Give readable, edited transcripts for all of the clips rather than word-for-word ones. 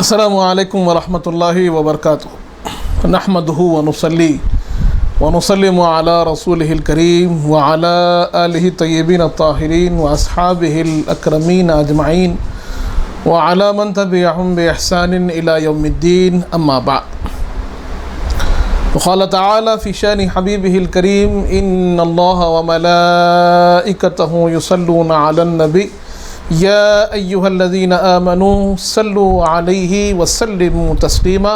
السلام علیکم ورحمۃ اللہ وبرکاتہ نحمدہ ونصلی ونسلم علی رسولہ الکریم وعلی آلہ طیبین الطاہرین واصحابہ الاکرمین اجمعین وعلی من تبعہم بإحسان الی یوم الدین اما بعد وقال تعالی فی شان حبیبہ الکریم ان اللہ وملائکتہ یصلون علی النبی یا ایہا الذین آمنوا صلوا علیہ وسلموا تسلیما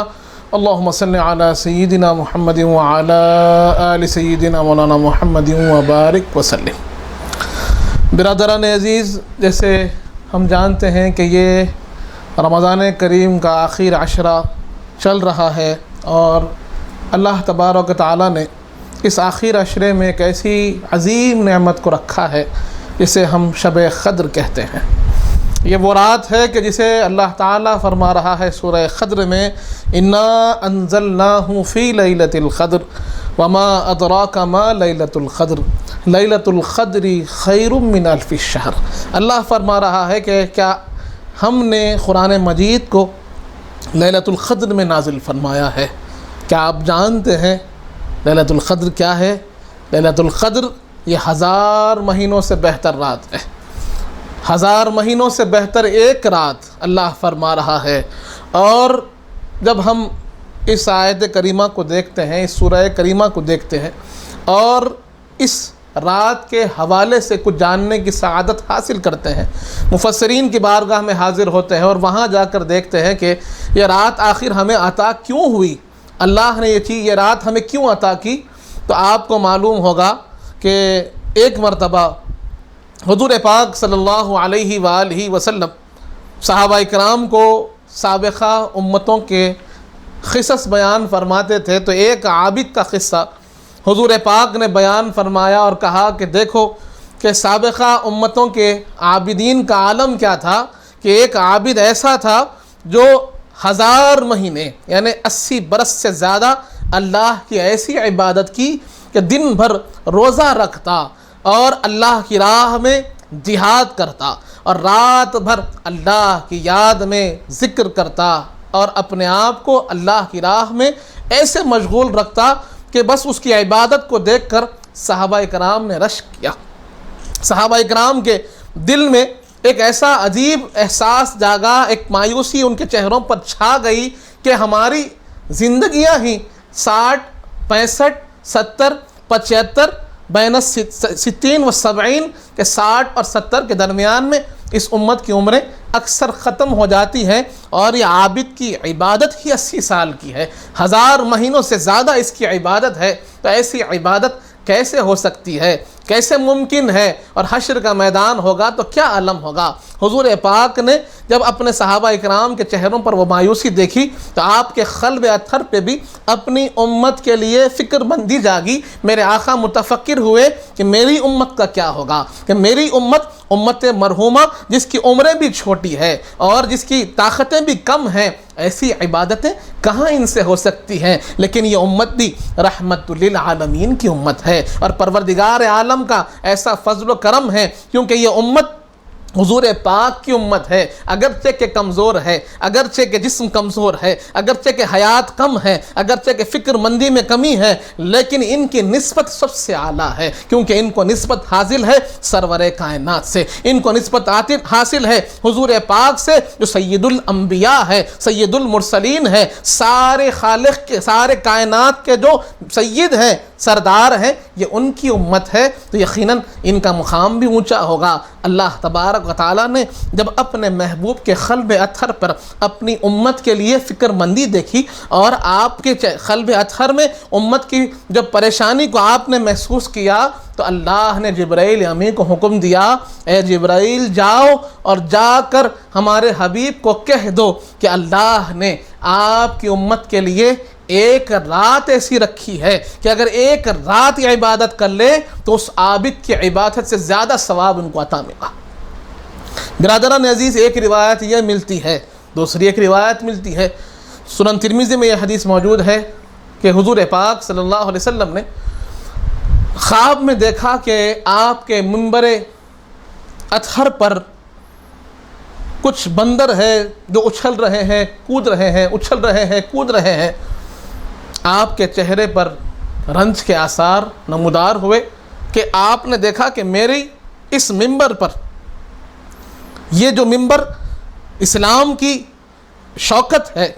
اللہم صل علی سیدنا محمد وعلی آل سیدنا مولانا محمد وبارک وسلم۔ برادران عزیز، جیسے ہم جانتے ہیں کہ یہ رمضان کریم کا آخر عشرہ چل رہا ہے اور اللہ تبارک و تعالیٰ نے اس آخر عشرے میں ایک ایسی عظیم نعمت کو رکھا ہے جسے ہم شب قدر کہتے ہیں۔ یہ وہ رات ہے کہ جسے اللہ تعالیٰ فرما رہا ہے سورہ قدر میں انا انزلناہ فی لیلۃ القدر وما ادراک ما لیلۃ القدر لیلۃ القدر خیر من الف الشہر۔ اللہ فرما رہا ہے کہ کیا ہم نے قرآن مجید کو لیلۃ القدر میں نازل فرمایا ہے؟ کیا آپ جانتے ہیں لیلۃ القدر کیا ہے؟ لیلۃ القدر یہ 1000 مہینوں سے بہتر رات ہے۔ 1000 مہینوں سے بہتر ایک رات اللہ فرما رہا ہے۔ اور جب ہم اس آیت کریمہ کو دیکھتے ہیں، اس سورہ کریمہ کو دیکھتے ہیں اور اس رات کے حوالے سے کچھ جاننے کی سعادت حاصل کرتے ہیں، مفسرین کی بارگاہ میں حاضر ہوتے ہیں اور وہاں جا کر دیکھتے ہیں کہ یہ رات آخر ہمیں عطا کیوں ہوئی، اللہ نے یہ رات ہمیں کیوں عطا کی، تو آپ کو معلوم ہوگا کہ ایک مرتبہ حضور پاک صلی اللہ علیہ وآلہ وسلم صحابہ کرام کو سابقہ امتوں کے قصص بیان فرماتے تھے، تو ایک عابد کا قصہ حضور پاک نے بیان فرمایا اور کہا کہ دیکھو کہ سابقہ امتوں کے عابدین کا عالم کیا تھا، کہ ایک عابد ایسا تھا جو 1000 مہینے یعنی 80 برس سے زیادہ اللہ کی ایسی عبادت کی کہ دن بھر روزہ رکھتا اور اللہ کی راہ میں جہاد کرتا اور رات بھر اللہ کی یاد میں ذکر کرتا اور اپنے آپ کو اللہ کی راہ میں ایسے مشغول رکھتا کہ بس اس کی عبادت کو دیکھ کر صحابہ کرام نے رشک کیا۔ صحابہ کرام کے دل میں ایک ایسا عجیب احساس جاگا، ایک مایوسی ان کے چہروں پر چھا گئی کہ ہماری زندگیاں ہی 60 65 70 75 بین 60 و 70 کے 60 اور 70 کے درمیان میں اس امت کی عمریں اکثر ختم ہو جاتی ہیں اور یہ عابد کی عبادت ہی 80 سال کی ہے، 1000 مہینوں سے زیادہ اس کی عبادت ہے، تو ایسی عبادت کیسے ہو سکتی ہے، کیسے ممکن ہے؟ اور حشر کا میدان ہوگا تو کیا عالم ہوگا؟ حضور پاک نے جب اپنے صحابہ اکرام کے چہروں پر وہ مایوسی دیکھی تو آپ کے قلب اطہر پہ بھی اپنی امت کے لیے فکر مندی جاگی۔ میرے آقا متفکر ہوئے کہ میری امت کا کیا ہوگا، کہ میری امت مرحومہ جس کی عمریں بھی چھوٹی ہے اور جس کی طاقتیں بھی کم ہیں، ایسی عبادتیں کہاں ان سے ہو سکتی ہیں؟ لیکن یہ امت بھی رحمت للعالمین کی امت ہے اور پروردگار عالم کا ایسا فضل و کرم ہے، کیونکہ یہ امت حضور پاک کی امت ہے، اگرچہ کہ کمزور ہے، اگرچہ کہ جسم کمزور ہے، اگرچہ کہ حیات کم ہے، اگرچہ کہ فکر مندی میں کمی ہے، لیکن ان کی نسبت سب سے اعلیٰ ہے، کیونکہ ان کو نسبت حاصل ہے سرور کائنات سے، ان کو نسبت حاصل ہے حضور پاک سے جو سید الانبیاء ہے، سید المرسلین ہے، سارے خالق کے، سارے کائنات کے جو سید ہیں، سردار ہیں، یہ ان کی امت ہے، تو یقیناً ان کا مقام بھی اونچا ہوگا۔ اللہ تبارک و تعالیٰ نے جب اپنے محبوب کے قلب اطہر پر اپنی امت کے لیے فکر مندی دیکھی اور آپ کے قلب اطہر میں امت کی جب پریشانی کو آپ نے محسوس کیا تو اللہ نے جبرائیل امین کو حکم دیا، اے جبرائیل جاؤ اور جا کر ہمارے حبیب کو کہہ دو کہ اللہ نے آپ کی امت کے لیے ایک رات ایسی رکھی ہے کہ اگر ایک رات یہ عبادت کر لے تو اس عابد کی عبادت سے زیادہ ثواب ان کو عطا ملا۔ برادران عزیز، ایک روایت یہ ملتی ہے، دوسری ایک روایت ملتی ہے، سنن ترمذی میں یہ حدیث موجود ہے کہ حضور پاک صلی اللہ علیہ وسلم نے خواب میں دیکھا کہ آپ کے منبر اطہر پر کچھ بندر ہے جو اچھل رہے ہیں کود رہے ہیں، اچھل رہے ہیں کود رہے ہیں، آپ کے چہرے پر رنج کے آثار نمودار ہوئے کہ آپ نے دیکھا کہ میری اس ممبر پر، یہ جو ممبر اسلام کی شوکت ہے،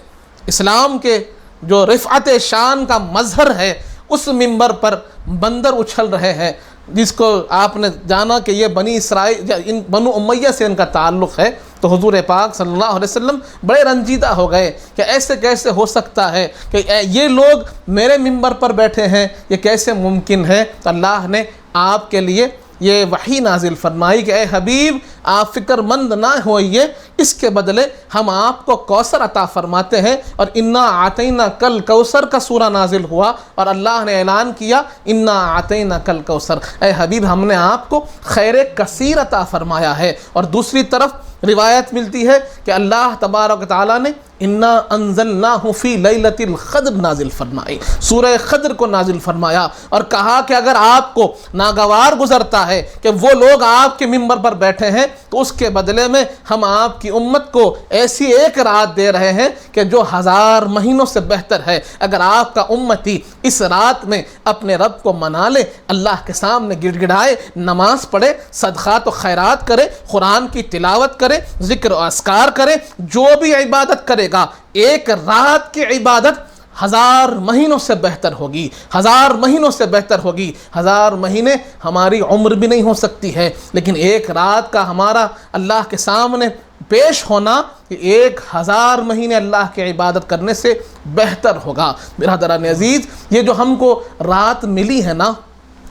اسلام کے جو رفعت شان کا مظہر ہے، اس ممبر پر بندر اچھل رہے ہیں، جس کو آپ نے جانا کہ یہ بنی اسرائیل، ان بنو امیہ سے ان کا تعلق ہے۔ تو حضور پاک صلی اللہ علیہ وسلم بڑے رنجیدہ ہو گئے کہ ایسے کیسے ہو سکتا ہے کہ یہ لوگ میرے ممبر پر بیٹھے ہیں، یہ کیسے ممکن ہے؟ تو اللہ نے آپ کے لیے یہ وحی نازل فرمائی کہ اے حبیب آپ فکر مند نہ ہوئیے، اس کے بدلے ہم آپ کو کوثر عطا فرماتے ہیں۔ اور انا اعطینا کل کوثر کا سورہ نازل ہوا اور اللہ نے اعلان کیا انا اعطینا کل کوثر، اے حبیب ہم نے آپ کو خیر کثیر عطا فرمایا ہے۔ اور دوسری طرف روایت ملتی ہے کہ اللہ تبارک و تعالیٰ نے انا انزلناہ فی لیلۃ القدر نازل فرمائی، سورہ قدر کو نازل فرمایا اور کہا کہ اگر آپ کو ناگوار گزرتا ہے کہ وہ لوگ آپ کے ممبر پر بیٹھے ہیں تو اس کے بدلے میں ہم آپ کی امت کو ایسی ایک رات دے رہے ہیں کہ جو 1000 مہینوں سے بہتر ہے۔ اگر آپ کا امتی اس رات میں اپنے رب کو منا لے، اللہ کے سامنے گڑ گڑائے، نماز پڑھے، صدقات و خیرات کرے، قرآن کی تلاوت کرے، ذکر و اذکار کرے، جو بھی عبادت کرے گا، ایک رات کی عبادت 1000 مہینوں سے بہتر ہوگی، 1000 مہینوں سے بہتر ہوگی۔ 1000 مہینے ہماری عمر بھی نہیں ہو سکتی ہے، لیکن ایک رات کا ہمارا اللہ کے سامنے پیش ہونا 1000 مہینے اللہ کی عبادت کرنے سے بہتر ہوگا۔ برادران عزیز، یہ جو ہم کو رات ملی ہے نا،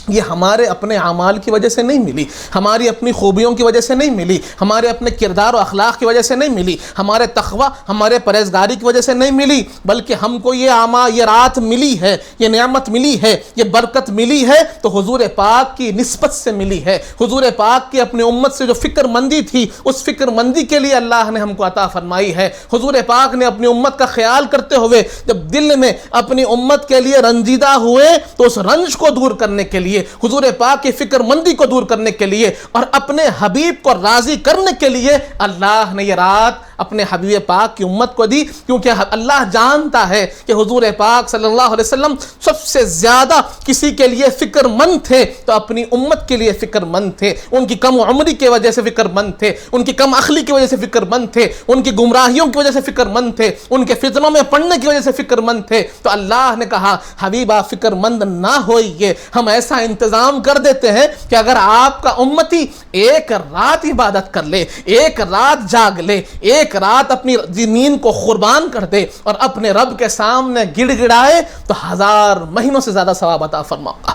یہ ہمارے اپنے اعمال کی وجہ سے نہیں ملی، ہماری اپنی خوبیوں کی وجہ سے نہیں ملی، ہمارے اپنے کردار و اخلاق کی وجہ سے نہیں ملی، ہمارے تقوی، ہمارے پرہیزگاری کی وجہ سے نہیں ملی، بلکہ ہم کو یہ رات ملی ہے، یہ نعمت ملی ہے، یہ برکت ملی ہے تو حضور پاک کی نسبت سے ملی ہے۔ حضور پاک کی اپنی امت سے جو فکر مندی تھی، اس فکر مندی کے لیے اللہ نے ہم کو عطا فرمائی ہے۔ حضور پاک نے اپنی امت کا خیال کرتے ہوئے جب دل میں اپنی امت کے لیے رنجیدہ ہوئے تو اس رنج کو دور کرنے کے لیے، حضور پاک کی فکر مندی کو دور کرنے کے لیے اور اپنے حبیب کو راضی کرنے کے لیے اللہ نے یہ رات اپنے حبیب پاک کی امت کو دی، کیونکہ اللہ جانتا ہے کہ حضور پاک صلی اللہ علیہ وسلم سب سے زیادہ کسی کے لیے فکر مند تھے تو اپنی امت کے لیے فکر مند تھے۔ ان کی کم عمری کی وجہ سے فکر مند تھے، ان کی کم عقلی کی وجہ سے فکر مند تھے، ان کی گمراہیوں کی وجہ سے فکر مند تھے، ان کے فتنوں میں پڑنے کی وجہ سے فکر مند تھے۔ تو اللہ نے کہا حبیب آپ فکر مند نہ ہوئیے، ہم ایسا انتظام کر دیتے ہیں کہ اگر آپ کا امتی ایک رات عبادت کر لے، ایک رات جاگ لے، ایک رات اپنی زمین کو قربان کر دے اور اپنے رب کے سامنے گڑ گڑائے تو 1000 مہینوں سے زیادہ ثواب عطا فرماؤں گا۔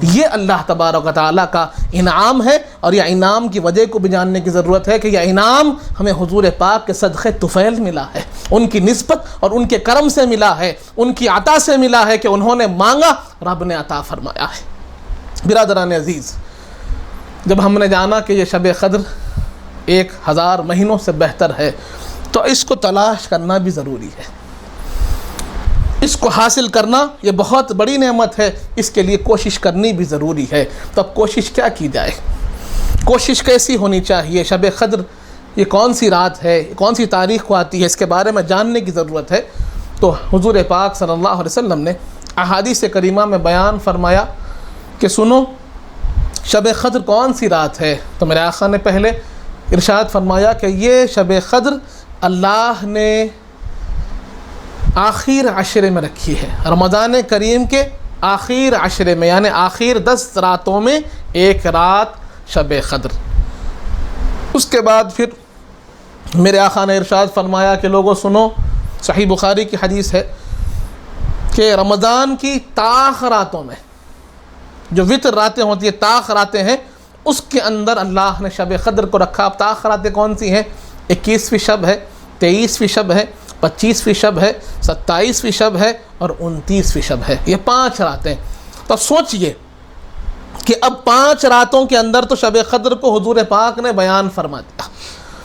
یہ اللہ تبارک و تعالیٰ کا انعام ہے، اور یہ انعام کی وجہ کو بھی جاننے کی ضرورت ہے کہ یہ انعام ہمیں حضور پاک کے صدقے طفیل ملا ہے، ان کی نسبت اور ان کے کرم سے ملا ہے، ان کی عطا سے ملا ہے کہ انہوں نے مانگا، رب نے عطا فرمایا ہے۔ برادران عزیز، جب ہم نے جانا کہ یہ شب قدر 1000 مہینوں سے بہتر ہے تو اس کو تلاش کرنا بھی ضروری ہے، اس کو حاصل کرنا یہ بہت بڑی نعمت ہے، اس کے لیے کوشش کرنی بھی ضروری ہے۔ تو اب کوشش کیا کی جائے، کوشش کیسی ہونی چاہیے؟ شب قدر یہ کون سی رات ہے، کون سی تاریخ کو آتی ہے، اس کے بارے میں جاننے کی ضرورت ہے۔ تو حضور پاک صلی اللہ علیہ وسلم نے احادیث کریمہ میں بیان فرمایا کہ سنو شب قدر کون سی رات ہے، تو میرے آقا نے پہلے ارشاد فرمایا کہ یہ شب قدر اللہ نے آخر عشرے میں رکھی ہے، رمضان کریم کے آخر عشرے میں، یعنی آخر 10 راتوں میں ایک رات شب قدر۔ اس کے بعد پھر میرے آقا نے ارشاد فرمایا کہ لوگوں سنو، صحیح بخاری کی حدیث ہے کہ رمضان کی تاخراتوں میں جو وتر راتیں ہوتی ہیں، تاخراتیں ہیں، اس کے اندر اللہ نے شب قدر کو رکھا۔ اب تاخراتیں کون سی ہیں؟ 21ویں شب ہے، 23ویں شب ہے، 25ویں شب ہے، 27ویں شب ہے اور 29ویں شب ہے، یہ 5 راتیں۔ تو سوچئے کہ اب 5 راتوں کے اندر تو شب قدر کو حضور پاک نے بیان فرما دیا۔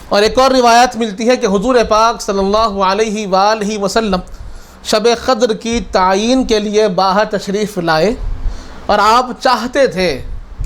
اور ایک اور روایت ملتی ہے کہ حضور پاک صلی اللہ علیہ وآلہ وسلم شب قدر کی تعیین کے لیے باہر تشریف لائے اور آپ چاہتے تھے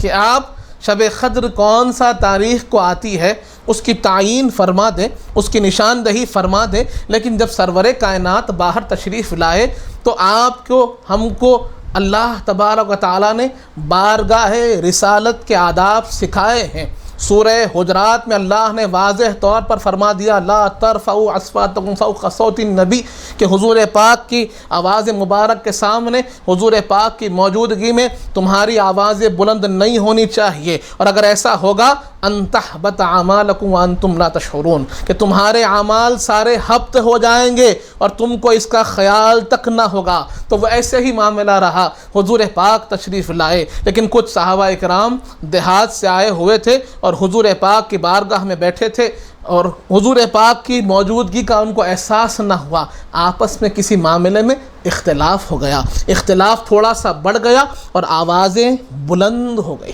کہ آپ شب قدر کون سا تاریخ کو آتی ہے اس کی تعین فرما دیں، اس کی نشاندہی فرما دیں، لیکن جب سرور کائنات باہر تشریف لائے تو آپ کو ہم کو اللہ تبارک و تعالیٰ نے بارگاہ رسالت کے آداب سکھائے ہیں۔ سورہ حجرات میں اللہ نے واضح طور پر فرما دیا لا ترفعوا اصواتکم فوق صوت النبی، کہ حضور پاک کی آواز مبارک کے سامنے، حضور پاک کی موجودگی میں تمہاری آوازیں بلند نہیں ہونی چاہیے، اور اگر ایسا ہوگا ان تحبط اعمالکم وانتم لا تشعرون، کہ تمہارے اعمال سارے حبط ہو جائیں گے اور تم کو اس کا خیال تک نہ ہوگا۔ تو وہ ایسے ہی معاملہ رہا، حضور پاک تشریف لائے، لیکن کچھ صحابہ اکرام دیہات سے آئے ہوئے تھے اور حضور پاک کی بارگاہ میں بیٹھے تھے، اور حضور پاک کی موجودگی کا ان کو احساس نہ ہوا، آپس میں کسی معاملے میں اختلاف ہو گیا، اختلاف تھوڑا سا بڑھ گیا اور آوازیں بلند ہو گئی۔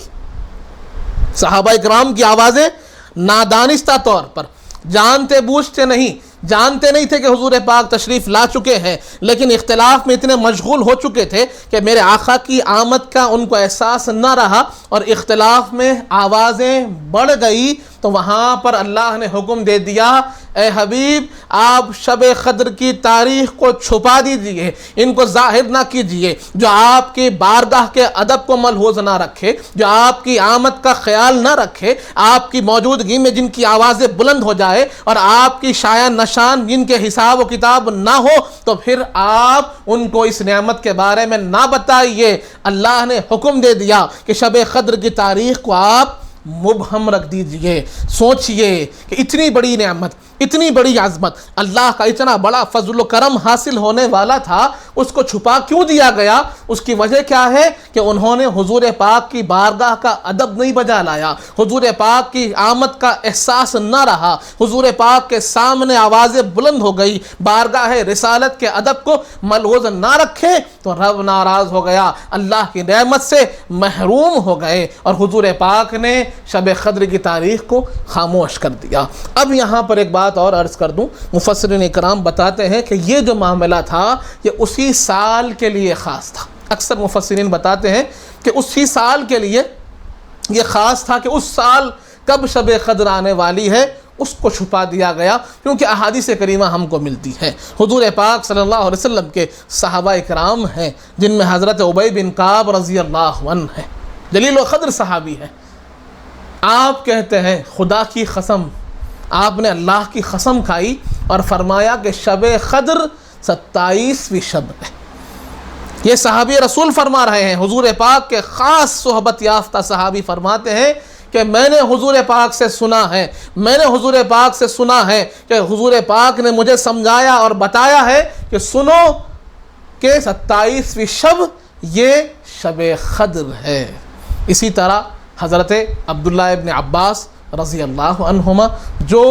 صحابہ اکرام کی آوازیں نادانستہ طور پر، جانتے بوجھتے جانتے نہیں تھے کہ حضور پاک تشریف لا چکے ہیں، لیکن اختلاف میں اتنے مشغول ہو چکے تھے کہ میرے آقا کی آمد کا ان کو احساس نہ رہا اور اختلاف میں آوازیں بڑھ گئی۔ تو وہاں پر اللہ نے حکم دے دیا اے حبیب آپ شب قدر کی تاریخ کو چھپا دیجئے، ان کو ظاہر نہ کیجئے، جو آپ کی بارگاہ کے ادب کو ملحوظ نہ رکھے، جو آپ کی آمد کا خیال نہ رکھے، آپ کی موجودگی میں جن کی آوازیں بلند ہو جائے اور آپ کی شایع نشان جن کے حساب و کتاب نہ ہو، تو پھر آپ ان کو اس نعمت کے بارے میں نہ بتائیے۔ اللہ نے حکم دے دیا کہ شب قدر کی تاریخ کو آپ مبہم رکھ دیجئے۔ سوچئے کہ اتنی بڑی نعمت، اتنی بڑی عظمت، اللہ کا اتنا بڑا فضل و کرم حاصل ہونے والا تھا، اس کو چھپا کیوں دیا گیا؟ اس کی وجہ کیا ہے کہ انہوں نے حضور پاک کی بارگاہ کا ادب نہیں بجا لایا، حضور پاک کی آمد کا احساس نہ رہا، حضور پاک کے سامنے آوازیں بلند ہو گئی، بارگاہ رسالت کے ادب کو ملحوظ نہ رکھے تو رب ناراض ہو گیا، اللہ کی نعمت سے محروم ہو گئے، اور حضور پاک نے شب قدر کی تاریخ کو خاموش کر دیا۔ اب یہاں پر ایک بات اور عرض کر دوں، مفسرین اکرام بتاتے ہیں کہ یہ جو معاملہ تھا یہ اسی سال کے لیے خاص تھا۔ اکثر مفسرین بتاتے ہیں کہ اسی سال کے لیے یہ خاص تھا کہ اس سال کب شب قدر آنے والی ہے اس کو چھپا دیا گیا، کیونکہ احادیث کریمہ ہم کو ملتی ہیں۔ حضور پاک صلی اللہ علیہ وسلم کے صحابہ اکرام ہیں جن میں حضرت ابی بن کعب رضی اللہ عنہ ہیں، جلیل القدر صحابی ہیں۔ آپ کہتے ہیں خدا کی قسم، آپ نے اللہ کی قسم کھائی اور فرمایا کہ شب قدر 27ویں شب ہے۔ یہ صحابی رسول فرما رہے ہیں، حضور پاک کے خاص صحبت یافتہ صحابی فرماتے ہیں کہ میں نے حضور پاک سے سنا ہے، میں نے حضور پاک سے سنا ہے کہ حضور پاک نے مجھے سمجھایا اور بتایا ہے کہ سنو کہ 27ویں شب یہ شب قدر ہے۔ اسی طرح حضرت عبداللہ ابن عباس رضی اللہ عنہما جو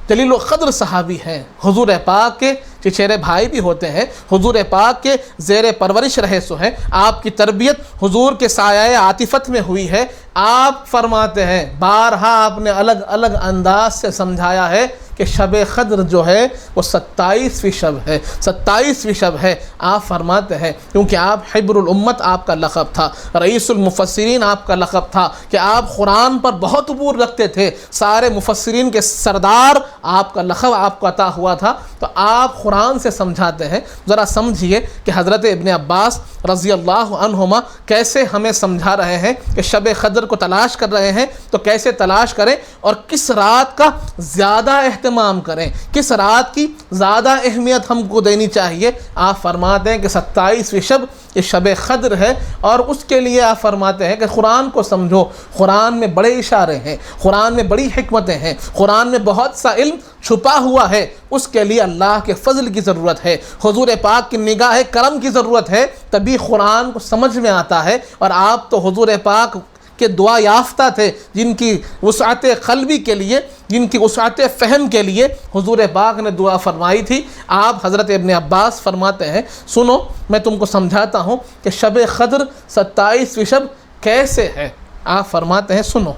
جلیل القدر صحابی ہیں، حضور پاک کے چچیرے بھائی بھی ہوتے ہیں، حضور پاک کے زیر پرورش رہے سو ہیں، آپ کی تربیت حضور کے سایہ عاطفت میں ہوئی ہے۔ آپ فرماتے ہیں بارہا آپ نے الگ الگ انداز سے سمجھایا ہے کہ شب قدر جو ہے وہ 27ویں شب ہے، 27ویں شب ہے۔ آپ فرماتے ہیں کیونکہ آپ حبر الامت آپ کا لقب تھا، رئیس المفسرین آپ کا لقب تھا کہ آپ قرآن پر بہت عبور رکھتے تھے، سارے مفسرین کے سردار آپ کا لقب آپ کو عطا ہوا تھا، تو آپ قرآن سے سمجھاتے ہیں۔ ذرا سمجھیے کہ حضرت ابن عباس رضی اللہ عنہما کیسے ہمیں سمجھا رہے ہیں کہ شب قدر کو تلاش کر رہے ہیں، تو کیسے تلاش کریں اور کس رات کا زیادہ اہتمام کریں، کس رات کی زیادہ اہمیت ہم کو دینی چاہیے۔ آپ فرماتے ہیں کہ 27ویں شب یہ شب قدر ہے، اور اس کے لیے آپ فرماتے ہیں کہ قرآن کو سمجھو، قرآن میں بڑے اشارے ہیں، قرآن میں بڑی حکمتیں ہیں، قرآن میں بہت سا علم چھپا ہوا ہے، اس کے لیے اللہ کے فضل کی ضرورت ہے، حضور پاک کی نگاہ کرم کی ضرورت ہے، تبھی قرآن کو سمجھ میں آتا ہے۔ اور آپ تو حضور پاک کہ دعا یافتہ تھے، جن کی وسعت قلبی کے لیے، جن کی وسعت فہم کے لیے حضور پاک نے دعا فرمائی تھی۔ آپ حضرت ابن عباس فرماتے ہیں سنو میں تم کو سمجھاتا ہوں کہ شب قدر 27ویں شب کیسے ہے۔ آپ فرماتے ہیں سنو،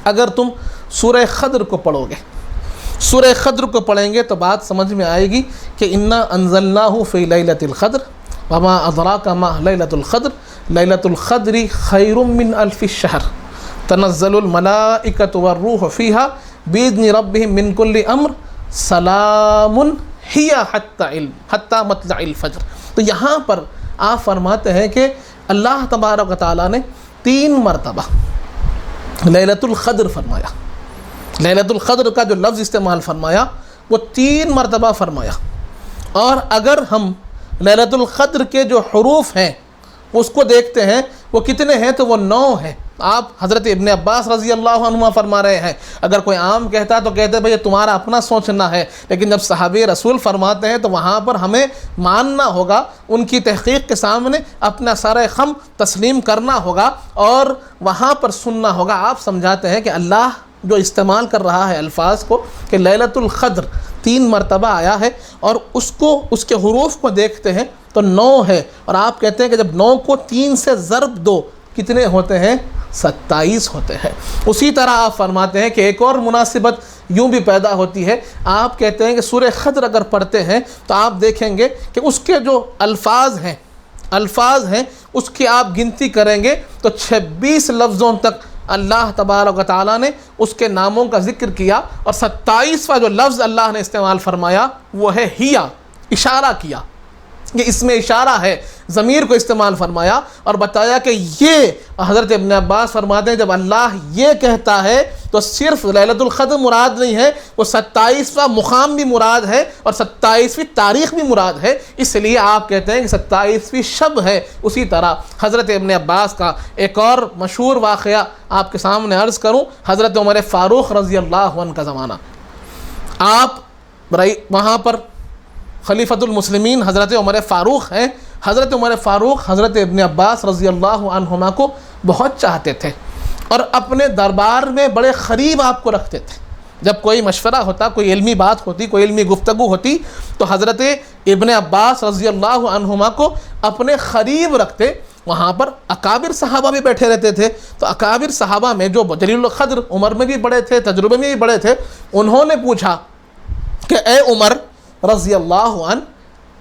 اگر تم سورہ قدر کو پڑھو گے، سورہ قدر کو پڑھیں گے تو بات سمجھ میں آئے گی کہ انا انزلناہ فی لیلۃ القدر وما ادراک ما لیلۃ القدر لیلۃ القدر خیر من الف الشہر۔ تنزل الملائکۃ والروح فیہا بإذن ربہم من کل امر سلام ہی حتی مطلع الفجر۔ تو یہاں پر آپ فرماتے ہیں کہ اللہ تبارک و تعالیٰ نے 3 مرتبہ لیلۃ القدر فرمایا۔ لیلۃ القدر کا جو لفظ استعمال فرمایا وہ 3 مرتبہ فرمایا، اور اگر ہم لیلۃ القدر کے جو حروف ہیں اس کو دیکھتے ہیں وہ کتنے ہیں تو وہ 9 ہیں۔ آپ حضرت ابن عباس رضی اللہ عنہما فرما رہے ہیں، اگر کوئی عام کہتا تو کہتے بھئی تمہارا اپنا سوچنا ہے، لیکن جب صحابی رسول فرماتے ہیں تو وہاں پر ہمیں ماننا ہوگا، ان کی تحقیق کے سامنے اپنا سارے خم تسلیم کرنا ہوگا اور وہاں پر سننا ہوگا۔ آپ سمجھاتے ہیں کہ اللہ جو استعمال کر رہا ہے الفاظ کو کہ لیلۃ القدر 3 مرتبہ آیا ہے، اور اس کے حروف کو دیکھتے ہیں تو 9 ہے، اور آپ کہتے ہیں کہ جب 9 کو 3 سے ضرب دو کتنے ہوتے ہیں؟ 27 ہوتے ہیں۔ اسی طرح آپ فرماتے ہیں کہ ایک اور مناسبت یوں بھی پیدا ہوتی ہے، آپ کہتے ہیں کہ سورہ قدر اگر پڑھتے ہیں تو آپ دیکھیں گے کہ اس کے جو الفاظ ہیں اس کی آپ گنتی کریں گے تو 26 لفظوں تک اللہ تبارک و تعالیٰ نے اس کے ناموں کا ذکر کیا، اور 27واں جو لفظ اللہ نے استعمال فرمایا وہ ہے ہیا، اشارہ کیا، یہ اس میں اشارہ ہے، ضمیر کو استعمال فرمایا اور بتایا کہ یہ حضرت ابن عباس فرماتے ہیں جب اللہ یہ کہتا ہے تو صرف لیلۃ القدر مراد نہیں ہے، وہ 27واں مقام بھی مراد ہے اور 27ویں تاریخ بھی مراد ہے، اس لیے آپ کہتے ہیں کہ 27ویں شب ہے۔ اسی طرح حضرت ابن عباس کا ایک اور مشہور واقعہ آپ کے سامنے عرض کروں، حضرت عمر فاروق رضی اللہ عنہ کا زمانہ، آپ وہاں پر خلیفۃ المسلمین حضرت عمر فاروق ہیں۔ حضرت عمر فاروق حضرت ابن عباس رضی اللہ عنہما کو بہت چاہتے تھے اور اپنے دربار میں بڑے قریب آپ کو رکھتے تھے۔ جب کوئی مشورہ ہوتا، کوئی علمی بات ہوتی، کوئی علمی گفتگو ہوتی تو حضرت ابن عباس رضی اللہ عنہما کو اپنے قریب رکھتے۔ وہاں پر اکابر صحابہ بھی بیٹھے رہتے تھے، تو اکابر صحابہ میں جو جلیل القدر عمر میں بھی بڑے تھے، تجربے میں بھی بڑے تھے، انہوں نے پوچھا کہ اے عمر رضی اللہ عنہ،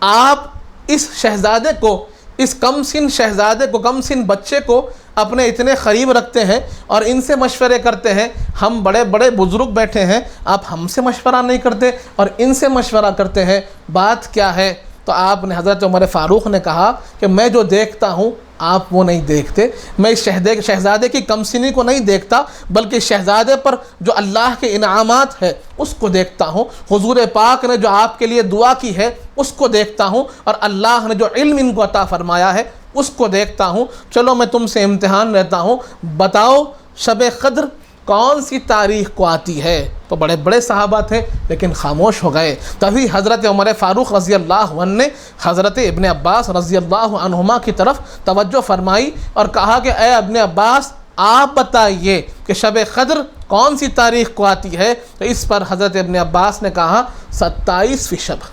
آپ اس شہزادے کو، اس کم سن شہزادے کو، کم سن بچے کو اپنے اتنے قریب رکھتے ہیں اور ان سے مشورے کرتے ہیں، ہم بڑے بڑے بزرگ بیٹھے ہیں، آپ ہم سے مشورہ نہیں کرتے اور ان سے مشورہ کرتے ہیں، بات کیا ہے؟ تو آپ نے حضرت عمر فاروق نے کہا کہ میں جو دیکھتا ہوں آپ وہ نہیں دیکھتے، میں اس شہزادے کی کم سنی کو نہیں دیکھتا بلکہ شہزادے پر جو اللہ کے انعامات ہے اس کو دیکھتا ہوں، حضور پاک نے جو آپ کے لیے دعا کی ہے اس کو دیکھتا ہوں، اور اللہ نے جو علم ان کو عطا فرمایا ہے اس کو دیکھتا ہوں۔ چلو میں تم سے امتحان لیتا ہوں، بتاؤ شب قدر کون سی تاریخ کو آتی ہے؟ تو بڑے بڑے صحابہ تھے لیکن خاموش ہو گئے۔ تبھی حضرت عمر فاروق رضی اللہ عنہ نے حضرت ابن عباس رضی اللہ عنہما کی طرف توجہ فرمائی اور کہا کہ اے ابن عباس، آپ بتائیے کہ شب قدر کون سی تاریخ کو آتی ہے؟ تو اس پر حضرت ابن عباس نے کہا 27ویں شب۔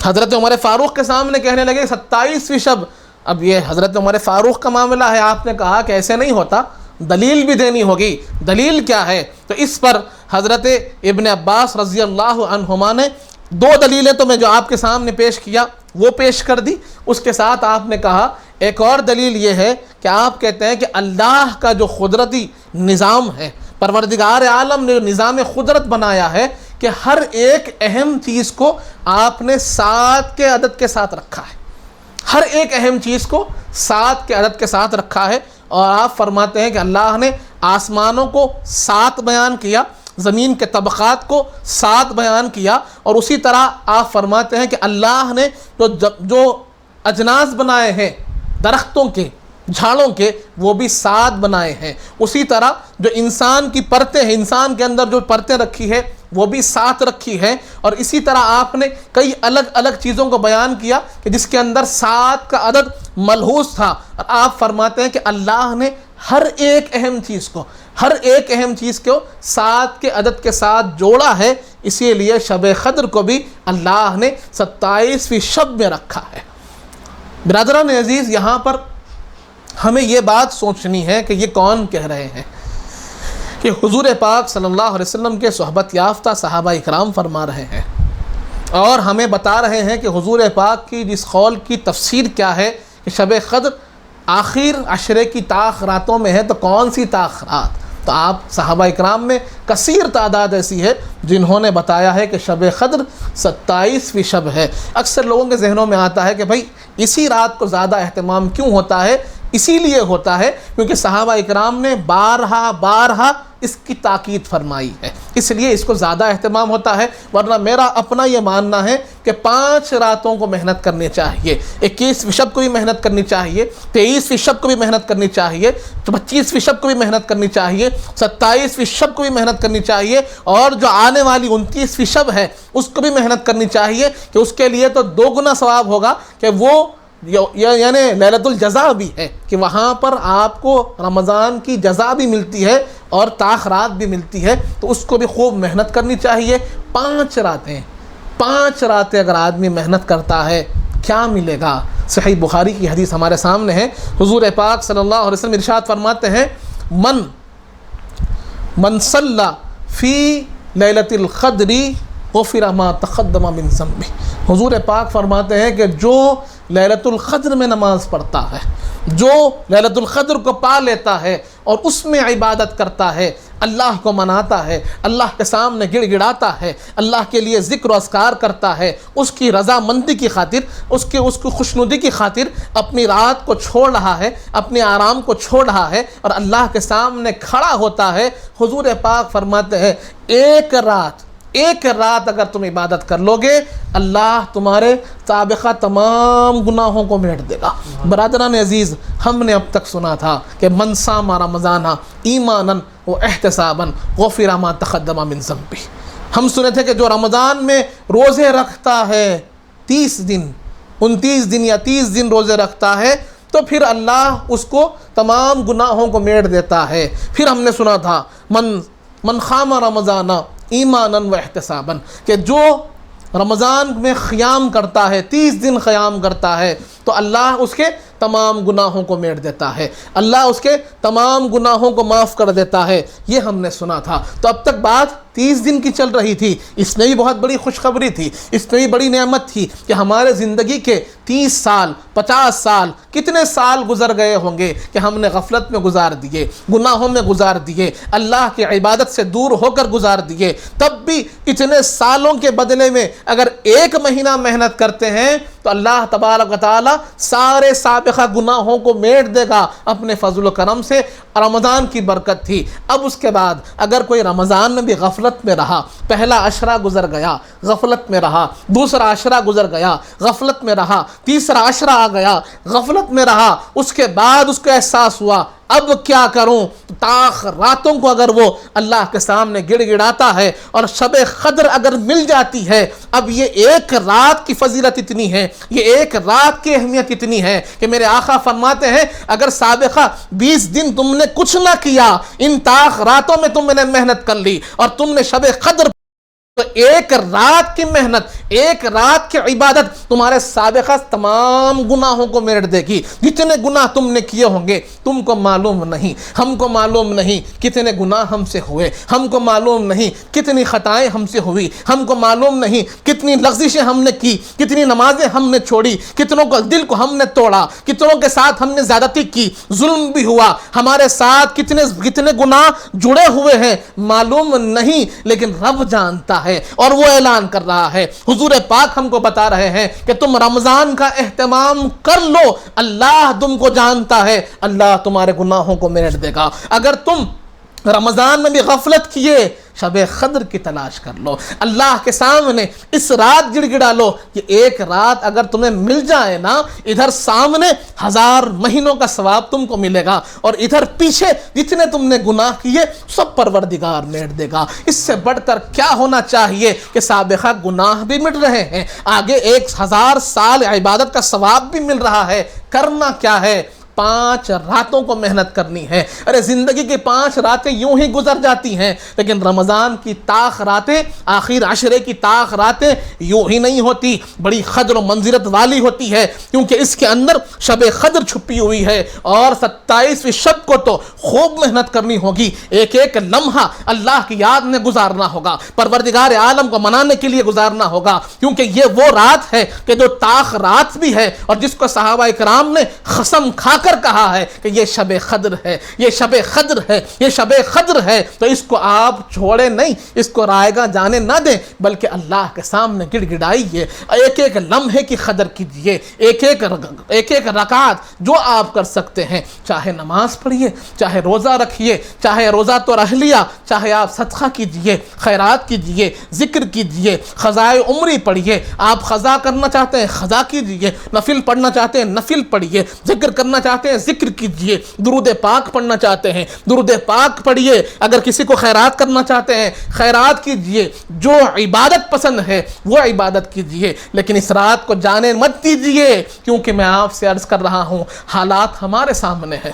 حضرت عمر فاروق کے سامنے کہنے لگے 27ویں شب۔ اب یہ حضرت عمر فاروق کا معاملہ ہے، آپ نے کہا کہ ایسے نہیں ہوتا، دلیل بھی دینی ہوگی، دلیل کیا ہے؟ تو اس پر حضرت ابن عباس رضی اللہ عنہما نے 2 دلیلیں تو میں جو آپ کے سامنے پیش کیا وہ پیش کر دی، اس کے ساتھ آپ نے کہا ایک اور دلیل یہ ہے کہ آپ کہتے ہیں کہ اللہ کا جو قدرتی نظام ہے، پروردگار عالم نے جو نظام قدرت بنایا ہے کہ ہر ایک اہم چیز کو آپ نے 7 کے عدد کے ساتھ رکھا ہے، ہر ایک اہم چیز کو 7 کے عدد کے ساتھ رکھا ہے، اور آپ فرماتے ہیں کہ اللہ نے آسمانوں کو 7 بیان کیا، زمین کے طبقات کو 7 بیان کیا، اور اسی طرح آپ فرماتے ہیں کہ اللہ نے جو اجناس بنائے ہیں درختوں کے، جھاڑوں کے، وہ بھی 7 بنائے ہیں۔ اسی طرح جو انسان کی پرتیں ہیں، انسان کے اندر جو پرتیں رکھی ہے وہ بھی 7 رکھی ہیں، اور اسی طرح آپ نے کئی الگ الگ چیزوں کو بیان کیا کہ جس کے اندر 7 کا عدد ملحوظ تھا، اور آپ فرماتے ہیں کہ اللہ نے ہر ایک اہم چیز کو، ہر ایک اہم چیز کو 7 کے عدد کے ساتھ جوڑا ہے، اسی لیے شب قدر کو بھی اللہ نے 27ویں شب میں رکھا ہے۔ برادران عزیز، یہاں پر ہمیں یہ بات سوچنی ہے کہ یہ کون کہہ رہے ہیں؟ کہ حضور پاک صلی اللہ علیہ وسلم کے صحبت یافتہ صحابہ اکرام فرما رہے ہیں، اور ہمیں بتا رہے ہیں کہ حضور پاک کی جس قول کی تفسیر کیا ہے کہ شب قدر آخر عشرے کی تاخراتوں میں ہے تو کون سی تاخرات؟ تو آپ صحابہ اکرام میں کثیر تعداد ایسی ہے جنہوں نے بتایا ہے کہ شب قدر 27ویں شب ہے۔ اکثر لوگوں کے ذہنوں میں آتا ہے کہ بھائی اسی رات کو زیادہ اہتمام کیوں ہوتا ہے؟ اسی لیے ہوتا ہے کیونکہ صحابہ اکرام نے بارہا اس کی تاکید فرمائی ہے، اس لیے اس کو زیادہ اہتمام ہوتا ہے۔ ورنہ میرا اپنا یہ ماننا ہے کہ 5 راتوں کو محنت کرنی چاہیے، 21ویں شب کو بھی محنت کرنی چاہیے، 23ویں شب کو بھی محنت کرنی چاہیے، 25ویں شب کو بھی محنت کرنی چاہیے، 27ویں شب کو بھی محنت کرنی چاہیے، اور جو آنے والی 29ویں شب ہے اس کو بھی محنت کرنی چاہیے کہ اس کے لیے تو 2 گنا ثواب ہوگا کہ وہ یعنی لیلۃ الجزا بھی ہے کہ وہاں پر آپ کو رمضان کی جزا بھی ملتی ہے اور تاخرات بھی ملتی ہے، تو اس کو بھی خوب محنت کرنی چاہیے۔ 5 راتیں اگر آدمی محنت کرتا ہے کیا ملے گا؟ صحیح بخاری کی حدیث ہمارے سامنے ہے، حضور پاک صلی اللہ علیہ وسلم ارشاد فرماتے ہیں من صلی فی لیلۃ القدر غفر ما تقدم من ذنبہ۔ حضور پاک فرماتے ہیں کہ جو لیلۃ القدر میں نماز پڑھتا ہے، جو لیلۃ القدر کو پا لیتا ہے اور اس میں عبادت کرتا ہے، اللہ کو مناتا ہے، اللہ کے سامنے گڑ گڑاتا ہے، اللہ کے لیے ذکر و اذکار کرتا ہے، اس کی رضامندی کی خاطر، اس کی خوشنودی کی خاطر اپنی رات کو چھوڑ رہا ہے، اپنے آرام کو چھوڑ رہا ہے اور اللہ کے سامنے کھڑا ہوتا ہے، حضور پاک فرماتے ہیں ایک رات اگر تم عبادت کر لو گے، اللہ تمہارے سابقہ تمام گناہوں کو میٹ دے گا۔ برادران عزیز، ہم نے اب تک سنا تھا کہ من صام رمضان ایمانا و احتسابا غفر ما تقدم من ذنبہ۔ ہم سنے تھے کہ جو رمضان میں روزے رکھتا ہے 30 دن 29 دن یا 30 دن روزے رکھتا ہے تو پھر اللہ اس کو تمام گناہوں کو میٹ دیتا ہے۔ پھر ہم نے سنا تھا من خام رمضان ایمانا و احتسابا، کہ جو رمضان میں قیام کرتا ہے 30 دن قیام کرتا ہے تو اللہ اس کے تمام گناہوں کو میٹ دیتا ہے، اللہ اس کے تمام گناہوں کو معاف کر دیتا ہے، یہ ہم نے سنا تھا۔ تو اب تک بات 30 دن کی چل رہی تھی، اس میں بھی بہت بڑی خوشخبری تھی، اس میں بھی بڑی نعمت تھی کہ ہمارے زندگی کے 30 سال 50 سال کتنے سال گزر گئے ہوں گے کہ ہم نے غفلت میں گزار دیے، گناہوں میں گزار دیے، اللہ کی عبادت سے دور ہو کر گزار دیے۔ تب بھی اتنے سالوں کے بدلے میں اگر 1 مہینہ محنت کرتے ہیں تو اللہ تبارک و تعالی سارے سابقہ گناہوں کو میٹ دے گا اپنے فضل و کرم سے۔ رمضان کی برکت تھی۔ اب اس کے بعد اگر کوئی رمضان میں بھی غفلت میں رہا، پہلا عشرہ گزر گیا غفلت میں رہا، دوسرا عشرہ گزر گیا غفلت میں رہا، تیسرا عشرہ آ گیا غفلت میں رہا، اس کے بعد اس کو احساس ہوا اب کیا کروں، راتوں کو اگر وہ اللہ کے سامنے گڑ گڑاتا ہے اور شب قدر اگر مل جاتی ہے، اب یہ 1 رات کی فضیلت اتنی ہے، یہ 1 رات کی اہمیت اتنی ہے کہ میرے آقا فرماتے ہیں اگر سابقہ 20 دن تم نے کچھ نہ کیا، ان راتوں میں تم نے محنت کر لی اور تم نے شب قدر، تو 1 رات کی محنت، 1 رات کی عبادت تمہارے سابقہ تمام گناہوں کو میٹ دے گی۔ جتنے گناہ تم نے کیے ہوں گے تم کو معلوم نہیں، ہم کو معلوم نہیں کتنے گناہ ہم سے ہوئے، ہم کو معلوم نہیں کتنی خطائیں ہم سے ہوئی، ہم کو معلوم نہیں کتنی لغزشیں ہم نے کی، کتنی نمازیں ہم نے چھوڑی، کتنوں کو دل کو ہم نے توڑا، کتنوں کے ساتھ ہم نے زیادتی کی، ظلم بھی ہوا، ہمارے ساتھ کتنے گناہ جڑے ہوئے ہیں معلوم نہیں، لیکن رب جانتا ہے اور وہ اعلان کر رہا ہے۔ حضور پاک ہم کو بتا رہے ہیں کہ تم رمضان کا اہتمام کر لو، اللہ تم کو جانتا ہے، اللہ تمہارے گناہوں کو میٹ دے گا۔ اگر تم رمضان میں بھی غفلت کیے، شب قدر کی تلاش کر لو، اللہ کے سامنے اس رات گڑ گڑا لو۔ یہ 1 رات اگر تمہیں مل جائے نا، ادھر سامنے 1000 مہینوں کا ثواب تم کو ملے گا، اور ادھر پیچھے جتنے تم نے گناہ کیے سب پروردگار میٹ دے گا۔ اس سے بڑھ کر کیا ہونا چاہیے کہ سابقہ گناہ بھی مٹ رہے ہیں، آگے 1000 سال عبادت کا ثواب بھی مل رہا ہے۔ کرنا کیا ہے؟ 5 راتوں کو محنت کرنی ہے۔ ارے زندگی کی 5 راتیں یوں ہی گزر جاتی ہیں، لیکن رمضان کی طاق راتیں، آخر عشرے کی طاق راتیں یوں ہی نہیں ہوتی، بڑی قدر و منزلت والی ہوتی ہے، کیونکہ اس کے اندر شب قدر چھپی ہوئی ہے، اور 27ویں شب کو تو خوب محنت کرنی ہوگی، ایک ایک لمحہ اللہ کی یاد میں گزارنا ہوگا، پروردگار عالم کو منانے کے لیے گزارنا ہوگا، کیونکہ یہ وہ رات ہے کہ جو طاق رات بھی ہے، اور جس کو صحابہ کرام نے قسم کھا کر کہا ہے کہ یہ شب قدر ہے، یہ شب قدر ہے، یہ شب قدر ہے، تو اس کو آپ چھوڑے نہیں، اس کو رائیگاں جانے نہ دیں، بلکہ اللہ کے سامنے گڑ گڑائیے، ایک ایک لمحے کی قدر کیجئے، ایک ایک رکعت جو آپ کر سکتے ہیں، چاہے نماز پڑھیے، چاہے روزہ رکھیے، چاہے روزہ تو رکھ لیا، چاہے آپ صدقہ کیجئے، خیرات کیجئے، ذکر کیجئے، قضائے عمری پڑھیے، آپ قضا کرنا چاہتے ہیں قضا کیجئے، نفل پڑھنا چاہتے ہیں نفل پڑھیے، ذکر کرنا چاہتے ہیں ذکر کیجئے، درود پاک پڑھنا چاہتے ہیں درود پاک پڑھیے، اگر کسی کو خیرات کرنا چاہتے ہیں خیرات کیجئے، جو عبادت پسند ہے وہ عبادت کیجئے، لیکن اس رات کو جانے مت دیجئے، کیونکہ میں آپ سے عرض کر رہا ہوں حالات ہمارے سامنے ہیں،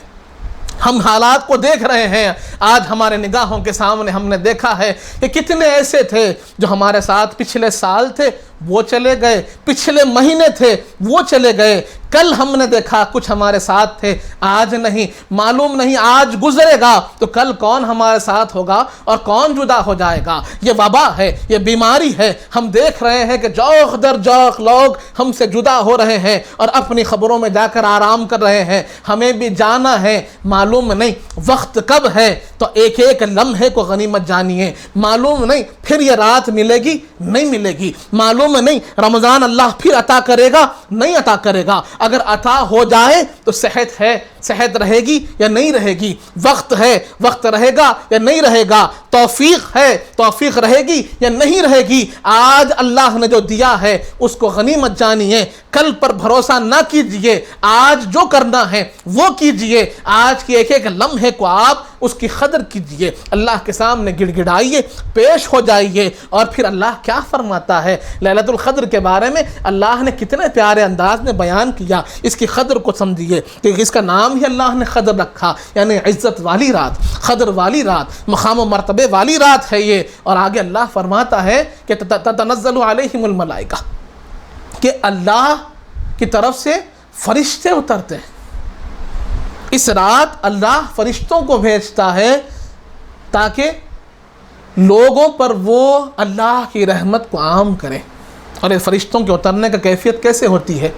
ہم حالات کو دیکھ رہے ہیں، آج ہمارے نگاہوں کے سامنے ہم نے دیکھا ہے کہ کتنے ایسے تھے جو ہمارے ساتھ پچھلے سال تھے وہ چلے گئے، پچھلے مہینے تھے وہ چلے گئے، کل ہم نے دیکھا کچھ ہمارے ساتھ تھے آج نہیں، معلوم نہیں آج گزرے گا تو کل کون ہمارے ساتھ ہوگا اور کون جدا ہو جائے گا۔ یہ وبا ہے، یہ بیماری ہے، ہم دیکھ رہے ہیں کہ جوق در جوق لوگ ہم سے جدا ہو رہے ہیں اور اپنی خبروں میں جا کر آرام کر رہے ہیں، ہمیں بھی جانا ہے، معلوم نہیں وقت کب ہے، تو ایک ایک لمحے کو غنیمت جانیے، معلوم نہیں پھر یہ رات ملے گی نہیں ملے گی، معلوم نہیں رمضان اللہ پھر عطا کرے گا نہیں عطا کرے گا، اگر عطا ہو جائے تو صحت ہے، صحت رہے گی یا نہیں رہے گی، وقت ہے، وقت رہے گا یا نہیں رہے گا، توفیق ہے، توفیق رہے گی یا نہیں رہے گی، آج اللہ نے جو دیا ہے اس کو غنیمت جانیے، کل پر بھروسہ نہ کیجئے، آج جو کرنا ہے وہ کیجئے، آج کی ایک ایک لمحے کو آپ اس کی قدر کیجئے، اللہ کے سامنے گڑ گڑائیے، پیش ہو جائیے، اور پھر اللہ کیا فرماتا ہے لیلۃ القدر کے بارے میں، اللہ نے کتنے پیارے انداز میں بیان کیا، اس کی قدر کو سمجھیے، کیونکہ اس کا نام ہی اللہ نے قدر رکھا، یعنی عزت والی رات، قدر والی رات، مقام و مرتبے والی رات ہے یہ، اور آگے اللہ فرماتا ہے کہ تتنزل علیہم الملائکہ، کہ اللہ کی طرف سے فرشتے اترتے ہیں، اس رات اللہ فرشتوں کو بھیجتا ہے تاکہ لوگوں پر وہ اللہ کی رحمت کو عام کریں۔ اور یہ فرشتوں کے اترنے کا کیفیت کیسے ہوتی ہے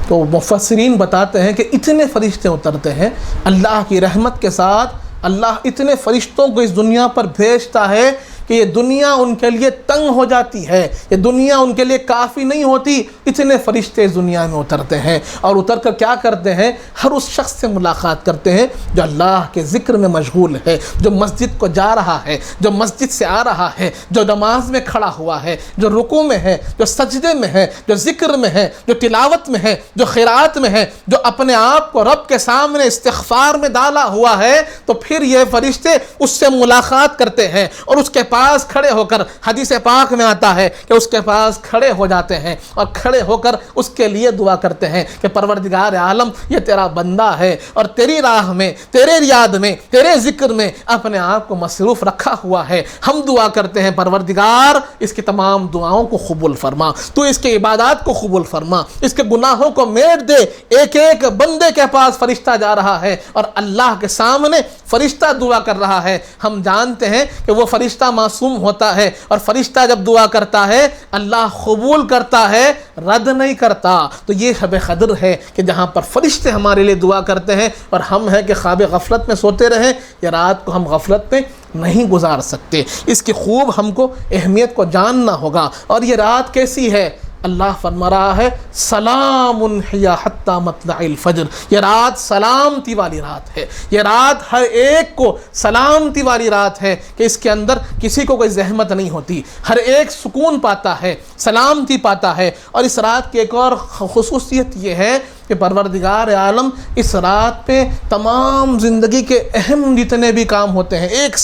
تو مفسرین بتاتے ہیں کہ اتنے فرشتے اترتے ہیں اللہ کی رحمت کے ساتھ، اللہ اتنے فرشتوں کو اس دنیا پر بھیجتا ہے کہ یہ دنیا ان کے لیے تنگ ہو جاتی ہے، یہ دنیا ان کے لیے کافی نہیں ہوتی، اتنے فرشتے اس دنیا میں اترتے ہیں، اور اتر کر کیا کرتے ہیں، ہر اس شخص سے ملاقات کرتے ہیں جو اللہ کے ذکر میں مشغول ہے، جو مسجد کو جا رہا ہے، جو مسجد سے آ رہا ہے، جو نماز میں کھڑا ہوا ہے، جو رکوع میں ہے، جو سجدے میں ہے، جو ذکر میں ہے، جو تلاوت میں ہے، جو خیرات میں ہے، جو اپنے آپ کو رب کے سامنے استغفار میں ڈالا ہوا ہے، تو پھر یہ فرشتے اس سے ملاقات کرتے ہیں اور اس کے پاس کھڑے ہو کر، حدیث پاک میں آتا ہے کہ اس کے پاس کھڑے ہو جاتے ہیں اور کھڑے ہو کر اس کے لیے دعا کرتے ہیں کہ پروردگار عالم یہ تیرا بندہ ہے اور تیری راہ میں، تیرے یاد میں، تیرے ذکر میں اپنے آپ کو مصروف رکھا ہوا ہے، ہم دعا کرتے ہیں پروردگار اس کی تمام دعاؤں کو قبول فرما، تو اس کے عبادات کو قبول فرما، اس کے گناہوں کو میٹ دے۔ ایک ایک بندے کے پاس فرشتہ جا رہا ہے اور اللہ کے سامنے فرشتہ دعا کر رہا ہے، ہم جانتے ہیں کہ وہ فرشتہ معصوم ہوتا ہے، اور فرشتہ جب دعا کرتا ہے اللہ قبول کرتا ہے، رد نہیں کرتا۔ تو یہ شب قدر ہے کہ جہاں پر فرشتے ہمارے لیے دعا کرتے ہیں، اور ہم ہیں کہ خواب غفلت میں سوتے رہیں، یہ رات کو ہم غفلت میں نہیں گزار سکتے، اس کی خوب ہم کو اہمیت کو جاننا ہوگا۔ اور یہ رات کیسی ہے، اللہ فرما رہا ہے سلام ہی حتی مطلع الفجر، یہ رات سلامتی والی رات ہے، یہ رات ہر ایک کو سلامتی والی رات ہے کہ اس کے اندر کسی کو کوئی زحمت نہیں ہوتی، ہر ایک سکون پاتا ہے، سلامتی پاتا ہے۔ اور اس رات کی ایک اور خصوصیت یہ ہے کہ پروردگار عالم اس رات پہ تمام زندگی کے اہم جتنے بھی کام ہوتے ہیں، ایک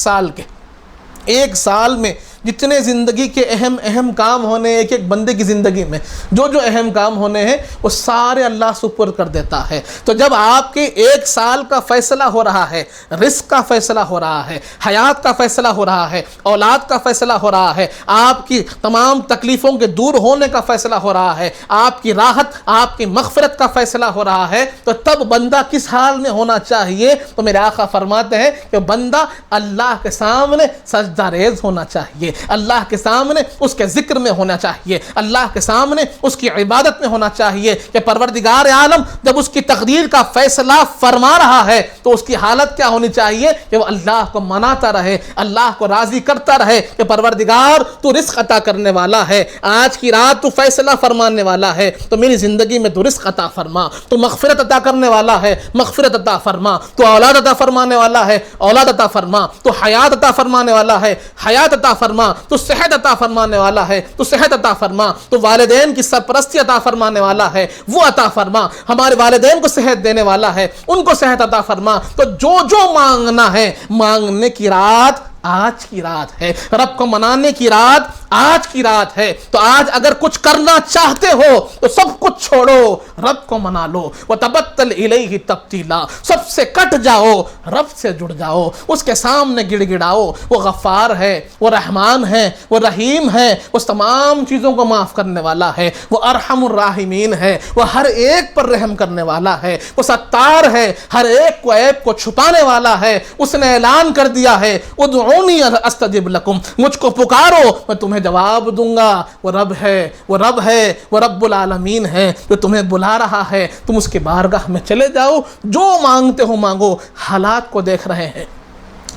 سال میں جتنے زندگی کے اہم کام ہونے، ایک ایک بندے کی زندگی میں جو اہم کام ہونے ہیں وہ سارے اللہ سپرد کر دیتا ہے۔ تو جب آپ کے ایک سال کا فیصلہ ہو رہا ہے، رزق کا فیصلہ ہو رہا ہے، حیات کا فیصلہ ہو رہا ہے، اولاد کا فیصلہ ہو رہا ہے، آپ کی تمام تکلیفوں کے دور ہونے کا فیصلہ ہو رہا ہے، آپ کی راحت، آپ کی مغفرت کا فیصلہ ہو رہا ہے، تو تب بندہ کس حال میں ہونا چاہیے؟ تو میرے آقا فرماتے ہیں کہ بندہ اللہ کے سامنے سجدہ ریز ہونا چاہیے، اللہ کے سامنے اس کے ذکر میں ہونا چاہیے، اللہ کے سامنے اس کی عبادت میں ہونا چاہیے کہ پروردگار عالم جب اس کی تقدیر کا فیصلہ فرما رہا ہے تو اس کی حالت کیا ہونی چاہیے کہ وہ اللہ کو مناتا رہے، اللہ کو راضی کرتا رہے کہ پروردگار تو رزق عطا کرنے والا ہے، آج کی رات تو فیصلہ فرمانے والا ہے، تو میری زندگی میں تو رزق عطا فرما، تو مغفرت عطا کرنے والا ہے، مغفرت عطا فرما، تو اولاد عطا فرمانے والا ہے، اولاد عطا فرما، تو حیات عطا فرمانے والا ہے، حیات عطا فرما، تو صحت عطا فرمانے والا ہے، تو صحت عطا فرما، تو والدین کی سرپرستی عطا فرمانے والا ہے، وہ عطا فرما، ہمارے والدین کو صحت دینے والا ہے، ان کو صحت عطا فرما۔ تو جو مانگنا ہے، مانگنے کی رات آج کی رات ہے، رب کو منانے کی رات آج کی رات ہے، تو آج اگر کچھ کرنا چاہتے ہو تو سب کچھ چھوڑو، رب کو منا لو، وتبتل الیہ تبتیلا، سب سے کٹ جاؤ، رب سے جڑ جاؤ، اس کے سامنے گڑ گڑاؤ، وہ غفار ہے، وہ رحمان ہے، وہ رحیم ہے، وہ تمام چیزوں کو معاف کرنے والا ہے، وہ ارحم الراحمین ہے، وہ ہر ایک پر رحم کرنے والا ہے، وہ ستار ہے، ہر ایک کو عیب کو چھپانے والا ہے، اس نے اعلان کر دیا ہے ادعونی استجب لکم، مجھ کو پکارو میں تمہیں جواب دوں گا، وہ رب ہے، وہ رب ہے، وہ رب العالمین ہے جو تمہیں بلا رہا ہے، تم اس کے بارگاہ میں چلے جاؤ، جو مانگتے ہو مانگو۔ حالات کو دیکھ رہے ہیں،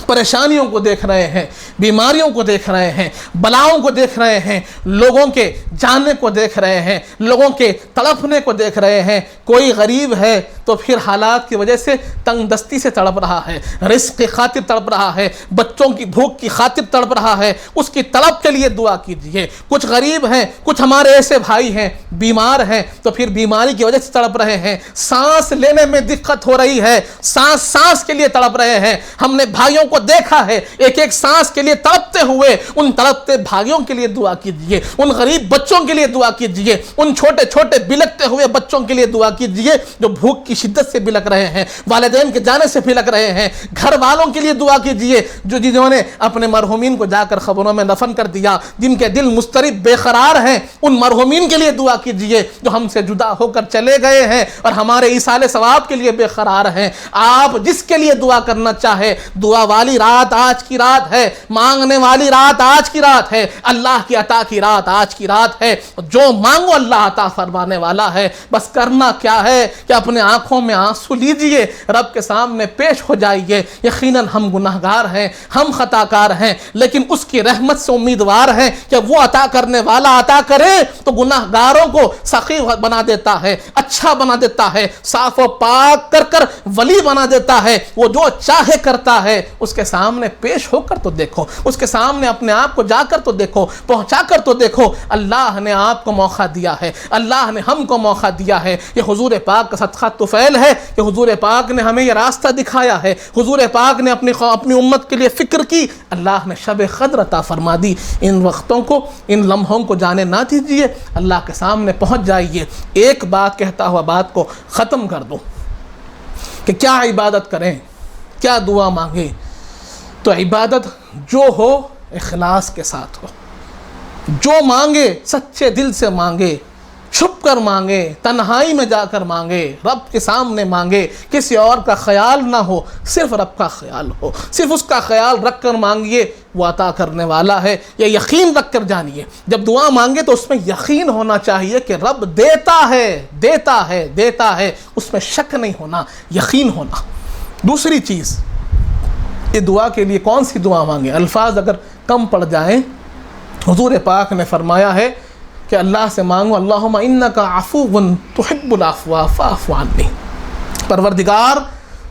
پریشانیوں کو دیکھ رہے ہیں، بیماریوں کو دیکھ رہے ہیں، بلاؤں کو دیکھ رہے ہیں، لوگوں کے جانے کو دیکھ رہے ہیں، لوگوں کے تڑپنے کو دیکھ رہے ہیں۔ کوئی غریب ہے تو پھر حالات کی وجہ سے تنگ دستی سے تڑپ رہا ہے، رزق کی خاطر تڑپ رہا ہے، بچوں کی بھوک کی خاطر تڑپ رہا ہے، اس کی طلب کے لیے دعا کیجیے۔ کچھ غریب ہیں، کچھ ہمارے ایسے بھائی ہیں بیمار ہیں تو پھر بیماری کی وجہ سے تڑپ رہے ہیں، سانس لینے میں دقت ہو رہی ہے، سانس کے لیے تڑپ رہے ہیں۔ ہم نے بھائیوں کو دیکھا ہے ایک ایک سانس کے لیے تڑپتے ہوئے، ان تڑپتے بھائیوں کے لیے دعا کیجیے، ان غریب بچوں کے لیے دعا کیجیے، ان چھوٹے چھوٹے بلکتے ہوئے بچوں کے لیے دعا کیجیے جو بھوک کی شدت سے بلک رہے ہیں، والدین کے جانے سے بلک رہے ہیں، گھر والوں کے لیے دعا کیجیے جو جنہوں نے اپنے مرحومین کو جا کر خبروں میں دفن کر دیا، جن کے دل مضطرب بے قرار ہیں، ان مرحومین کے لیے دعا کیجیے جو ہم سے جدا ہو کر چلے گئے ہیں اور ہمارے ایصال ثواب کے لیے بے قرار ہیں۔ آپ جس کے لیے دعا کرنا چاہے، دعا والی رات آج کی رات ہے، مانگنے والی رات آج کی رات ہے، اللہ کی عطا کی رات آج کی رات ہے، جو مانگو اللہ عطا فرمانے والا ہے۔ بس کرنا کیا ہے کہ اپنے آنکھوں میں آنسو لیجئے، رب کے سامنے پیش ہو جائیے۔ یقیناً ہم گناہگار ہیں، ہم خطا کار ہیں، لیکن اس کی رحمت سے امیدوار ہیں کہ وہ عطا کرنے والا عطا کرے تو گناہگاروں کو سخی بنا دیتا ہے، اچھا بنا دیتا ہے، صاف و پاک کر کر ولی بنا دیتا ہے۔ وہ جو چاہے کرتا ہے، اس کے سامنے پیش ہو کر تو دیکھو، اس کے سامنے اپنے آپ کو جا کر تو دیکھو، پہنچا کر تو دیکھو۔ اللہ نے آپ کو موقع دیا ہے، اللہ نے ہم کو موقع دیا ہے، یہ حضور پاک کا صدقہ طفیل ہے کہ حضور پاک نے ہمیں یہ راستہ دکھایا ہے، حضور پاک نے اپنی امت کے لیے فکر کی، اللہ نے شب قدر عطا فرما دی۔ ان وقتوں کو، ان لمحوں کو جانے نہ دیجیے، اللہ کے سامنے پہنچ جائیے۔ ایک بات کہتا ہوا بات کو ختم کر دوں کہ کیا عبادت کریں، کیا دعا مانگیں، تو عبادت جو ہو اخلاص کے ساتھ ہو، جو مانگے سچے دل سے مانگے، چھپ کر مانگے، تنہائی میں جا کر مانگے، رب کے سامنے مانگے، کسی اور کا خیال نہ ہو، صرف رب کا خیال ہو، صرف اس کا خیال رکھ کر مانگیے، وہ عطا کرنے والا ہے، یہ یقین رکھ کر جانیے۔ جب دعا مانگے تو اس میں یقین ہونا چاہیے کہ رب دیتا ہے، دیتا ہے، دیتا ہے، اس میں شک نہیں ہونا، یقین ہونا۔ دوسری چیز، یہ دعا کے لیے کون سی دعا مانگیں؟ الفاظ اگر کم پڑ جائیں، حضور پاک نے فرمایا ہے کہ اللہ سے مانگو اللہم انکا عفو تحب العفو فاعف عنی، پروردگار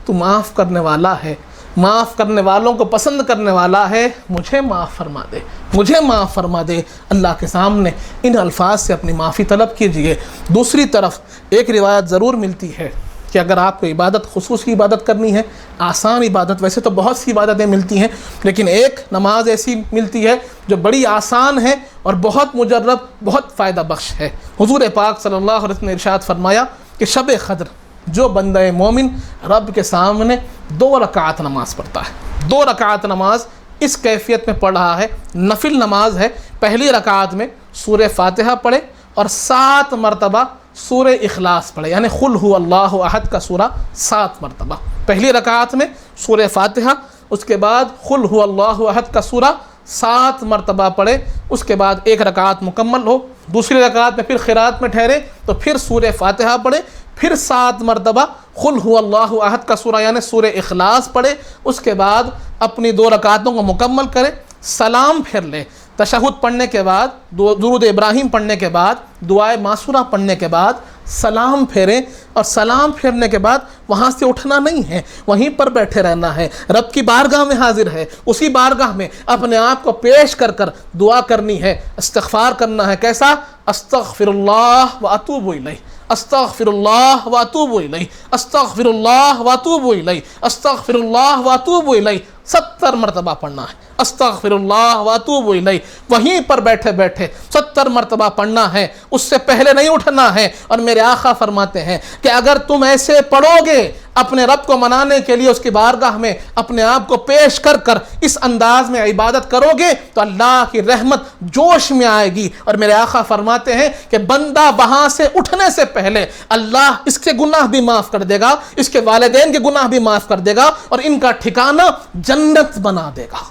تو معاف کرنے والا ہے، معاف کرنے والوں کو پسند کرنے والا ہے، مجھے معاف فرما دے، مجھے معاف فرما دے۔ اللہ کے سامنے ان الفاظ سے اپنی معافی طلب کیجئے۔ دوسری طرف ایک روایت ضرور ملتی ہے کہ اگر آپ کو عبادت، خصوصی عبادت کرنی ہے، آسان عبادت، ویسے تو بہت سی عبادتیں ملتی ہیں لیکن ایک نماز ایسی ملتی ہے جو بڑی آسان ہے اور بہت مجرب، بہت فائدہ بخش ہے۔ حضور پاک صلی اللہ علیہ وسلم نے ارشاد فرمایا کہ شب قدر جو بندہ مومن رب کے سامنے 2 رکعت نماز پڑھتا ہے، 2 رکعت نماز اس کیفیت میں پڑھ رہا ہے، نفل نماز ہے، پہلی رکعت میں سورہ فاتحہ پڑھے اور 7 مرتبہ سورہ اخلاص پڑھے، یعنی قل هو اللہ احد کا سورہ 7 مرتبہ، پہلی رکعت میں سورہ فاتحہ، اس کے بعد قل هو اللہ احد کا سورہ 7 مرتبہ پڑھے، اس کے بعد 1 رکعت مکمل ہو، دوسری رکعت میں پھر قرات میں ٹھہرے تو پھر سورہ فاتحہ پڑھے، پھر 7 مرتبہ قل هو اللہ احد کا سورہ یعنی سورہ اخلاص پڑھے، اس کے بعد اپنی 2 رکعتوں کو مکمل کرے، سلام پھر لے، تشہد پڑھنے کے بعد، درود ابراہیم پڑھنے کے بعد، دعائے معصورہ پڑھنے کے بعد سلام پھیریں، اور سلام پھیرنے کے بعد وہاں سے اٹھنا نہیں ہے، وہیں پر بیٹھے رہنا ہے، رب کی بارگاہ میں حاضر ہے، اسی بارگاہ میں اپنے آپ کو پیش کر کر دعا کرنی ہے، استغفار کرنا ہے۔ کیسا؟ استغفر اللہ واتوب الیہ، استغفر اللہ واتوب الیہ، استغفر اللہ واتوب الیہ، استغفر اللہ واتوب الیہ، 70 مرتبہ پڑھنا ہے، استغفر اللہ واتوب الیہ، وہیں پر بیٹھے بیٹھے 70 مرتبہ پڑھنا ہے، اس سے پہلے نہیں اٹھنا ہے۔ اور میرے آقا فرماتے ہیں کہ اگر تم ایسے پڑھو گے، اپنے رب کو منانے کے لیے اس کی بارگاہ میں اپنے آپ کو پیش کر کر اس انداز میں عبادت کرو گے تو اللہ کی رحمت جوش میں آئے گی۔ اور میرے آقا فرماتے ہیں کہ بندہ وہاں سے اٹھنے سے پہلے اللہ اس کے گناہ بھی معاف کر دے گا، اس کے والدین کے گناہ بھی معاف کر دے گا، اور ان کا ٹھکانہ جنت بنا دے گا۔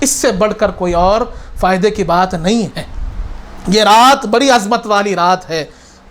اس سے بڑھ کر کوئی اور فائدے کی بات نہیں ہے۔ یہ رات بڑی عظمت والی رات ہے،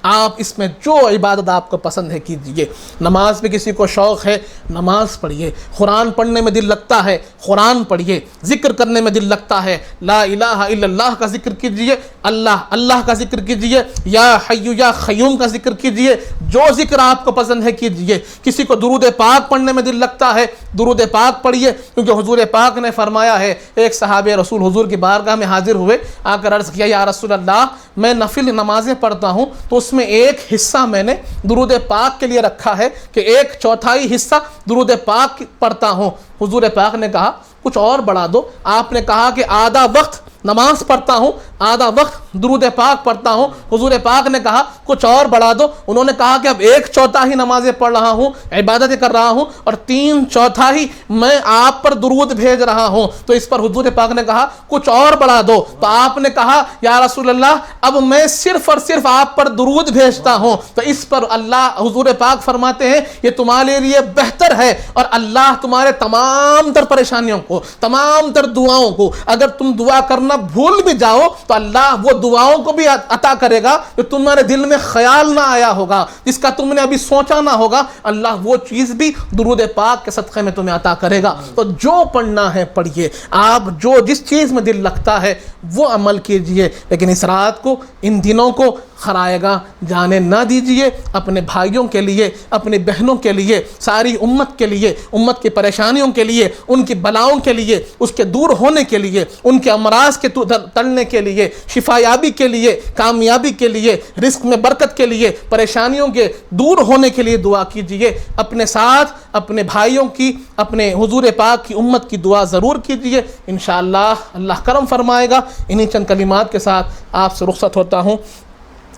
آپ اس میں جو عبادت آپ کو پسند ہے کیجئے۔ نماز میں کسی کو شوق ہے نماز پڑھیے، قرآن پڑھنے میں دل لگتا ہے قرآن پڑھیے، ذکر کرنے میں دل لگتا ہے لا الہ الا اللہ کا ذکر کیجئے، اللہ کا ذکر کیجئے، یا حی یا قیوم کا ذکر کیجئے، جو ذکر آپ کو پسند ہے کیجئے۔ کسی کو درود پاک پڑھنے میں دل لگتا ہے درود پاک پڑھیے، کیونکہ حضور پاک نے فرمایا ہے، ایک صحابہ رسول حضور کی بارگاہ میں حاضر ہوئے، آ کر عرض کیا یا رسول اللہ میں نفل نمازیں پڑھتا ہوں تو اس میں ایک حصہ میں نے درود پاک کے لیے رکھا ہے کہ 1/4 حصہ درود پاک پڑھتا ہوں۔ حضور پاک نے کہا کچھ اور بڑھا دو۔ آپ نے کہا کہ آدھا وقت نماز پڑھتا ہوں، آدھا وقت درود پاک پڑھتا ہوں۔ حضور پاک نے کہا کچھ اور بڑھا دو۔ انہوں نے کہا کہ اب 1/4 ہی نمازیں پڑھ رہا ہوں، عبادتیں کر رہا ہوں، اور 3/4 میں آپ پر درود بھیج رہا ہوں۔ تو اس پر حضور پاک نے کہا کچھ اور بڑھا دو۔ تو آپ نے کہا یا رسول اللہ اب میں صرف اور صرف آپ پر درود بھیجتا ہوں۔ تو اس پر اللہ حضور پاک فرماتے ہیں یہ تمہارے لیے بہتر ہے، اور اللہ تمہارے تمام تر پریشانیوں کو، تمام تر دعاؤں کو، اگر تم دعا کرنا بھول بھی جاؤ تو اللہ وہ دعاؤں کو بھی عطا کرے گا جو تمہارے دل میں خیال نہ آیا ہوگا، جس کا تم نے ابھی سوچا نہ ہوگا، اللہ وہ چیز بھی درود پاک کے صدقے میں تمہیں عطا کرے گا۔ تو جو پڑھنا ہے پڑھیے، آپ جو جس چیز میں دل لگتا ہے وہ عمل کیجئے، لیکن اس رات کو، ان دنوں کو خرائے گاہ جانے نہ دیجئے۔ اپنے بھائیوں کے لیے، اپنی بہنوں کے لیے، ساری امت کے لیے، امت کی پریشانیوں کے لیے، ان کی بلاؤں کے لیے، اس کے دور ہونے کے لیے، ان کے امراض کے ٹلنے کے لیے، شفا یابی کے لیے، کامیابی کے لیے، رزق میں برکت کے لیے، پریشانیوں کے دور ہونے کے لیے دعا کیجئے۔ اپنے ساتھ اپنے بھائیوں کی، اپنے حضور پاک کی امت کی دعا ضرور کیجئے، انشاءاللہ اللہ کرم فرمائے گا۔ انہی چند کلمات کے ساتھ آپ سے رخصت ہوتا ہوں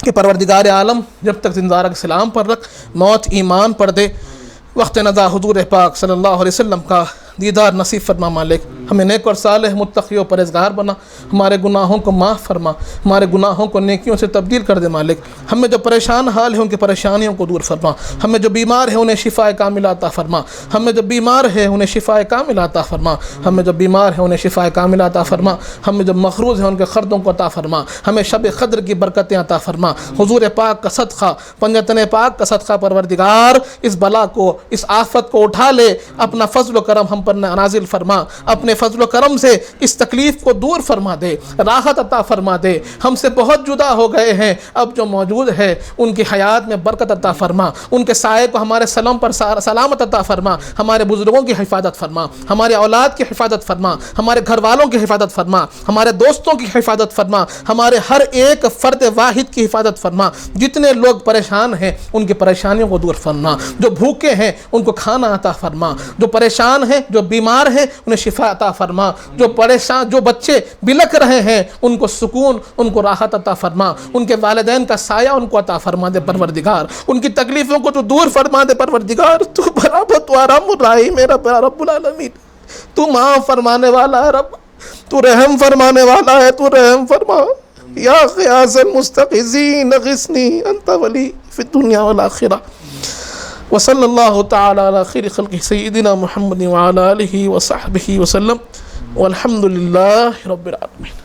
کہ پروردگار عالم جب تک زندہ رکھ، سلام پر رکھ، موت ایمان پر دے، وقت نزا حضور پاک صلی اللہ علیہ وسلم کا دیدار نصیب فرما مالک، ہمیں نیک اور صالح متقی و پرہیزگار بنا، ہمارے گناہوں کو معاف فرما، ہمارے گناہوں کو نیکیوں سے تبدیل کر دے مالک، ہمیں جو پریشان حال ہیں ان کی پریشانیوں کو دور فرما، ہمیں جو بیمار ہیں انہیں شفا کاملہ عطا فرما، ہمیں جو بیمار ہیں انہیں شفا کاملہ عطا فرما، ہمیں جو بیمار ہیں انہیں شفا کاملہ عطا فرما، ہمیں جو مقروض ہیں ان کے قرضوں کو عطا فرما، ہمیں شب قدر کی برکتیں عطا فرما، حضور پاک کا صدقہ، پنجتن پاک کا صدقہ پروردگار اس بلا کو، اس آفت کو اٹھا لے، اپنا فضل و کرم ہم پر نازل فرما، اپنے فضل و کرم سے اس تکلیف کو دور فرما دے، راحت عطا فرما دے۔ ہم سے بہت جدا ہو گئے ہیں، اب جو موجود ہے ان کی حیات میں برکت عطا فرما، ان کے سائے کو ہمارے سلام پر سلامت عطا فرما، ہمارے بزرگوں کی حفاظت فرما، ہمارے اولاد کی حفاظت فرما، ہمارے گھر والوں کی حفاظت فرما، ہمارے دوستوں کی حفاظت فرما، ہمارے ہر ایک فرد واحد کی حفاظت فرما، جتنے لوگ پریشان ہیں ان کی پریشانیوں کو دور فرما، جو بھوکے ہیں ان کو کھانا عطا فرما، جو پریشان ہیں، جو بیمار ہیں انہیں شفا عطا فرما، جو پریشان، جو بچے بلک رہے ہیں ان کو سکون، ان کو راحت عطا فرما، ان کے والدین کا سایہ ان کو عطا فرما دے پروردگار، ان کی تکلیفوں کو تو دور فرما دے پروردگار۔ تو برابر تو آرام الراحمین میرا رب العالمین، تو معاف فرمانے والا ہے رب، تو رحم فرمانے والا ہے، تو رحم فرما۔ یا غیاث المستغیثین اغثنی انت ولی فی الدنیا والآخرہ۔ وصلی اللہ تعالی علی خیر خلقہ سیدنا محمد وعلی آلہ وصحبہ وسلم۔ والحمد للہ رب العالمین.